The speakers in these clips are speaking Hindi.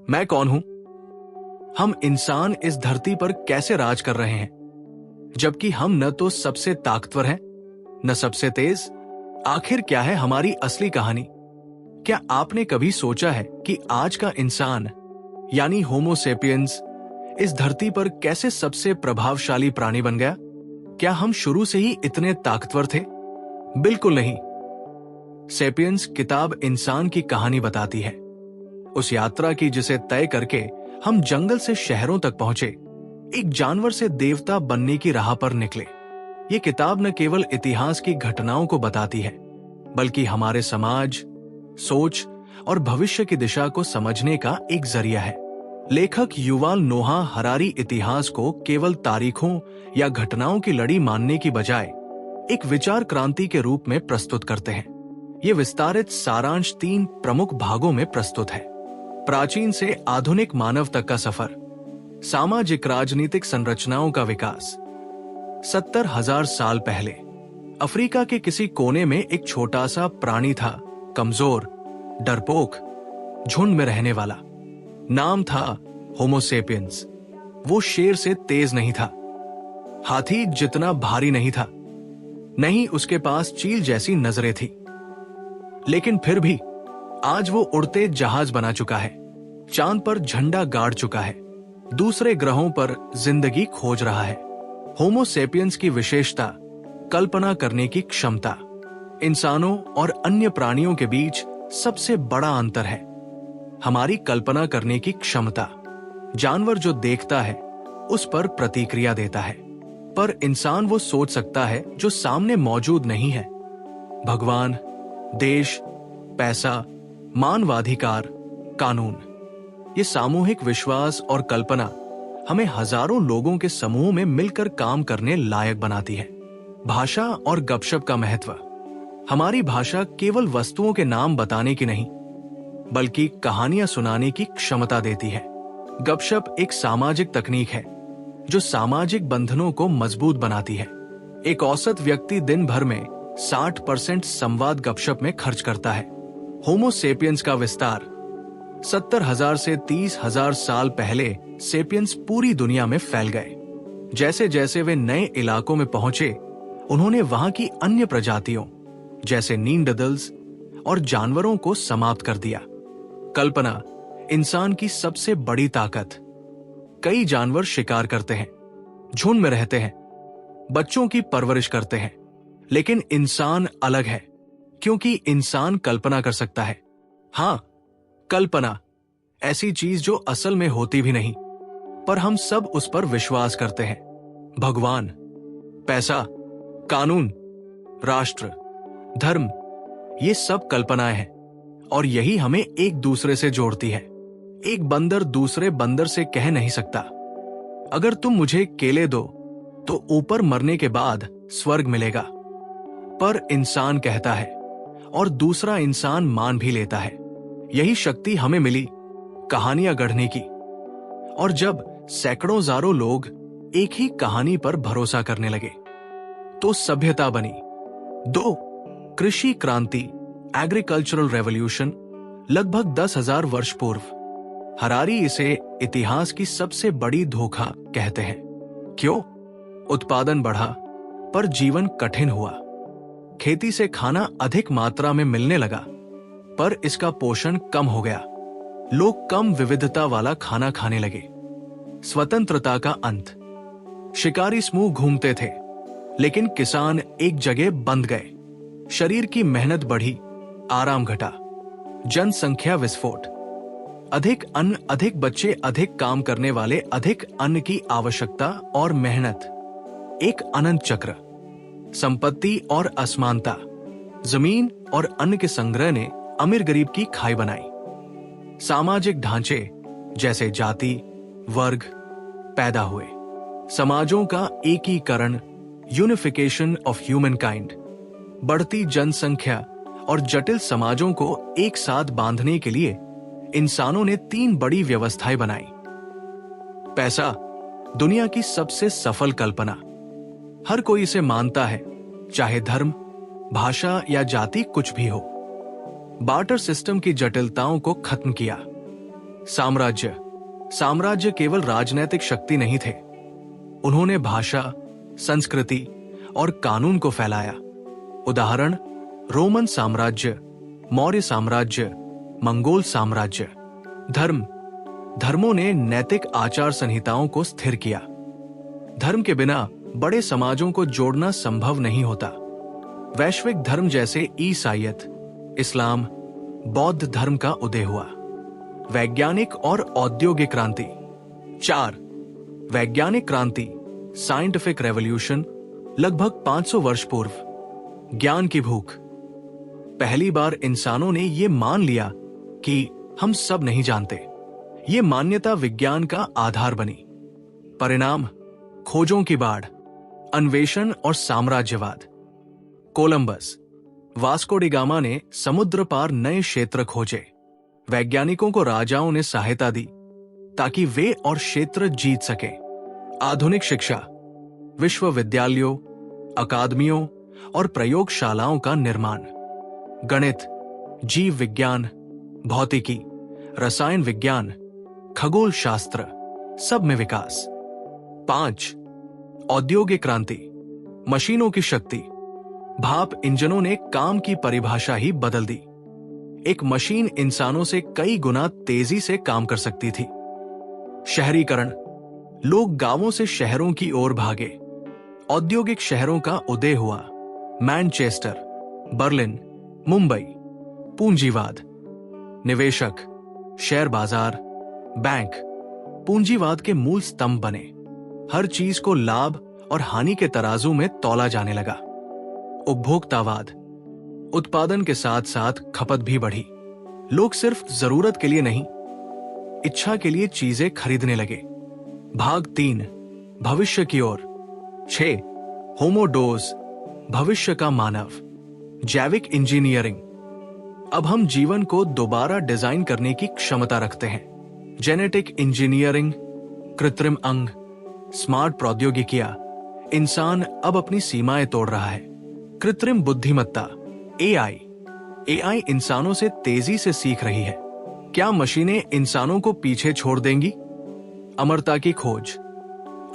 मैं कौन हूं? हम इंसान इस धरती पर कैसे राज कर रहे हैं, जबकि हम न तो सबसे ताकतवर हैं, न सबसे तेज? आखिर क्या है हमारी असली कहानी? क्या आपने कभी सोचा है कि आज का इंसान यानी होमो सेपियंस इस धरती पर कैसे सबसे प्रभावशाली प्राणी बन गया? क्या हम शुरू से ही इतने ताकतवर थे? बिल्कुल नहीं। सेपियंस किताब इंसान की कहानी बताती है, उस यात्रा की जिसे तय करके हम जंगल से शहरों तक पहुंचे, एक जानवर से देवता बनने की राह पर निकले। ये किताब न केवल इतिहास की घटनाओं को बताती है, बल्कि हमारे समाज, सोच और भविष्य की दिशा को समझने का एक जरिया है। लेखक युवाल नोहा हरारी इतिहास को केवल तारीखों या घटनाओं की लड़ी मानने की बजाय एक विचार क्रांति के रूप में प्रस्तुत करते हैं। ये विस्तारित सारांश 3 प्रमुख भागों में प्रस्तुत है। प्राचीन से आधुनिक मानव तक का सफर, सामाजिक राजनीतिक संरचनाओं का विकास। 70,000 साल पहले अफ्रीका के किसी कोने में एक छोटा सा प्राणी था, कमजोर, डरपोक, झुंड में रहने वाला। नाम था होमो सेपियंस। वो शेर से तेज नहीं था, हाथी जितना भारी नहीं था, नहीं उसके पास चील जैसी नजरें थी। लेकिन फिर भी आज वो उड़ते जहाज बना चुका है, चांद पर झंडा गाड़ चुका है, दूसरे ग्रहों पर जिंदगी खोज रहा है। होमो सेपियंस की विशेषता कल्पना करने की क्षमता। इंसानों और अन्य प्राणियों के बीच सबसे बड़ा अंतर है हमारी कल्पना करने की क्षमता। जानवर जो देखता है उस पर प्रतिक्रिया देता है, पर इंसान वो सोच सकता है जो सामने मौजूद नहीं है। भगवान, देश, पैसा, मानवाधिकार, कानून, ये सामूहिक विश्वास और कल्पना हमें हजारों लोगों के समूह में मिलकर काम करने लायक बनाती है। भाषा और गपशप का महत्व। हमारी भाषा केवल वस्तुओं के नाम बताने की नहीं, बल्कि कहानियां सुनाने की क्षमता देती है। गपशप एक सामाजिक तकनीक है जो सामाजिक बंधनों को मजबूत बनाती है। एक औसत व्यक्ति दिन भर में 60% संवाद गपशप में खर्च करता है। होमो सेपियंस का विस्तार। 70,000 से 30,000 साल पहले सेपियंस पूरी दुनिया में फैल गए। जैसे जैसे वे नए इलाकों में पहुंचे, उन्होंने वहां की अन्य प्रजातियों जैसे नींडरथैल्स और जानवरों को समाप्त कर दिया। कल्पना इंसान की सबसे बड़ी ताकत। कई जानवर शिकार करते हैं, झुंड में रहते हैं, बच्चों की परवरिश करते हैं, लेकिन इंसान अलग है, क्योंकि इंसान कल्पना कर सकता है। हाँ, कल्पना, ऐसी चीज जो असल में होती भी नहीं, पर हम सब उस पर विश्वास करते हैं। भगवान, पैसा, कानून, राष्ट्र, धर्म, ये सब कल्पनाएं हैं, और यही हमें एक दूसरे से जोड़ती है। एक बंदर दूसरे बंदर से कह नहीं सकता, अगर तुम मुझे केले दो तो ऊपर मरने के बाद स्वर्ग मिलेगा। पर इंसान कहता है, और दूसरा इंसान मान भी लेता है। यही शक्ति हमें मिली कहानियां गढ़ने की। और जब सैकड़ों हजारों लोग एक ही कहानी पर भरोसा करने लगे, तो सभ्यता बनी। 2 कृषि क्रांति, एग्रीकल्चरल रेवोल्यूशन, लगभग 10,000 वर्ष पूर्व। हरारी इसे इतिहास की सबसे बड़ी धोखा कहते हैं। क्यों? उत्पादन बढ़ा, पर जीवन कठिन हुआ। खेती से खाना अधिक मात्रा में मिलने लगा, पर इसका पोषण कम हो गया। लोग कम विविधता वाला खाना खाने लगे। स्वतंत्रता का अंत। शिकारी समूह घूमते थे, लेकिन किसान एक जगह बंध गए। शरीर की मेहनत बढ़ी, आराम घटा। जनसंख्या विस्फोट। अधिक अन्न, अधिक बच्चे, अधिक काम करने वाले, अधिक अन्न की आवश्यकता और मेहनत। एक अनंत चक्र। संपत्ति और असमानता। जमीन और अन्न के संग्रह ने अमीर गरीब की खाई बनाई। सामाजिक ढांचे जैसे जाति, वर्ग पैदा हुए। समाजों का एकीकरण, यूनिफिकेशन ऑफ ह्यूमन काइंड। बढ़ती जनसंख्या और जटिल समाजों को एक साथ बांधने के लिए इंसानों ने 3 बड़ी व्यवस्थाएं बनाई। पैसा, दुनिया की सबसे सफल कल्पना। हर कोई इसे मानता है, चाहे धर्म, भाषा या जाति कुछ भी हो। बार्टर सिस्टम की जटिलताओं को खत्म किया। साम्राज्य। साम्राज्य केवल राजनैतिक शक्ति नहीं थे, उन्होंने भाषा, संस्कृति और कानून को फैलाया। उदाहरण, रोमन साम्राज्य, मौर्य साम्राज्य, मंगोल साम्राज्य। धर्म। धर्मों ने नैतिक आचार संहिताओं को स्थिर किया। धर्म के बिना बड़े समाजों को जोड़ना संभव नहीं होता। वैश्विक धर्म जैसे ईसाईयत, इस्लाम, बौद्ध धर्म का उदय हुआ। वैज्ञानिक और औद्योगिक क्रांति। 4. वैज्ञानिक क्रांति, साइंटिफिक रेवोल्यूशन, लगभग 500 वर्ष पूर्व। ज्ञान की भूख। पहली बार इंसानों ने यह मान लिया कि हम सब नहीं जानते। ये मान्यता विज्ञान का आधार बनी। परिणाम, खोजों की बाढ़, अन्वेषण और साम्राज्यवाद। कोलंबस, वास्को डी गामा ने समुद्र पार नए क्षेत्र खोजे। वैज्ञानिकों को राजाओं ने सहायता दी ताकि वे और क्षेत्र जीत सके। आधुनिक शिक्षा, विश्वविद्यालयों, अकादमियों और प्रयोगशालाओं का निर्माण। गणित, जीव विज्ञान, भौतिकी, रसायन विज्ञान, खगोल शास्त्र, सब में विकास। 5. औद्योगिक क्रांति, मशीनों की शक्ति। भाप इंजनों ने काम की परिभाषा ही बदल दी। एक मशीन इंसानों से कई गुना तेजी से काम कर सकती थी। शहरीकरण, लोग गांवों से शहरों की ओर भागे। औद्योगिक शहरों का उदय हुआ। Manchester, Berlin, Mumbai. पूंजीवाद। निवेशक, शेयर बाजार, बैंक पूंजीवाद के मूल स्तंभ बने। हर चीज को लाभ और हानि के तराजू में तौला जाने लगा। उपभोक्तावाद, उत्पादन के साथ साथ खपत भी बढ़ी। लोग सिर्फ जरूरत के लिए नहीं, इच्छा के लिए चीजें खरीदने लगे। भाग 3, भविष्य की ओर। 6. होमोडोज, भविष्य का मानव। जैविक इंजीनियरिंग, अब हम जीवन को दोबारा डिजाइन करने की क्षमता रखते हैं। जेनेटिक इंजीनियरिंग, कृत्रिम अंग, स्मार्ट प्रौद्योगिकियां, इंसान अब अपनी सीमाएं तोड़ रहा है। कृत्रिम बुद्धिमत्ता, एआई। एआई इंसानों से तेजी से सीख रही है। क्या मशीनें इंसानों को पीछे छोड़ देंगी? अमरता की खोज,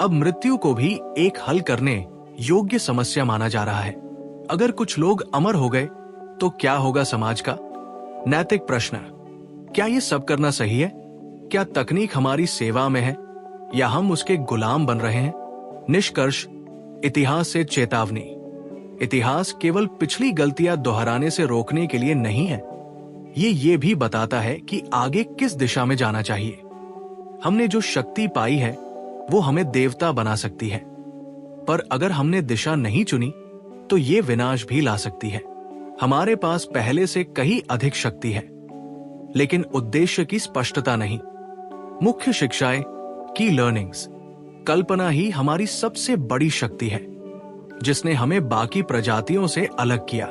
अब मृत्यु को भी एक हल करने योग्य समस्या माना जा रहा है। अगर कुछ लोग अमर हो गए तो क्या होगा समाज का? नैतिक प्रश्न, क्या ये सब करना सही है? क्या तकनीक हमारी सेवा में है या हम उसके गुलाम बन रहे हैं? निष्कर्ष, इतिहास से चेतावनी। इतिहास केवल पिछली गलतियां दोहराने से रोकने के लिए नहीं है, ये भी बताता है कि आगे किस दिशा में जाना चाहिए। हमने जो शक्ति पाई है वो हमें देवता बना सकती है, पर अगर हमने दिशा नहीं चुनी तो ये विनाश भी ला सकती है। हमारे पास पहले से कहीं अधिक शक्ति है, लेकिन उद्देश्य की स्पष्टता नहीं। मुख्य शिक्षाएं, की लर्निंग्स। कल्पना ही हमारी सबसे बड़ी शक्ति है, जिसने हमें बाकी प्रजातियों से अलग किया।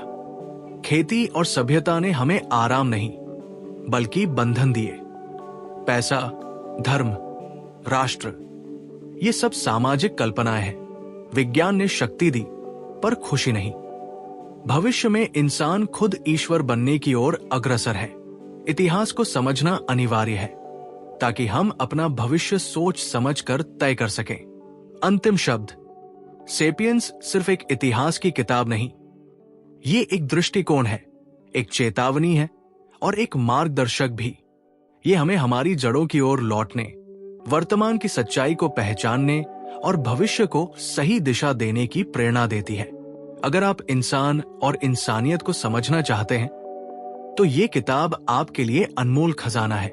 खेती और सभ्यता ने हमें आराम नहीं बल्कि बंधन दिए। पैसा, धर्म, राष्ट्र, ये सब सामाजिक कल्पनाएं हैं। विज्ञान ने शक्ति दी पर खुशी नहीं। भविष्य में इंसान खुद ईश्वर बनने की ओर अग्रसर है। इतिहास को समझना अनिवार्य है ताकि हम अपना भविष्य सोच समझकर तय कर सकें। अंतिम शब्द, सेपियंस सिर्फ एक इतिहास की किताब नहीं, ये एक दृष्टिकोण है, एक चेतावनी है और एक मार्गदर्शक भी। ये हमें हमारी जड़ों की ओर लौटने, वर्तमान की सच्चाई को पहचानने और भविष्य को सही दिशा देने की प्रेरणा देती है। अगर आप इंसान और इंसानियत को समझना चाहते हैं तो ये किताब आपके लिए अनमोल खजाना है।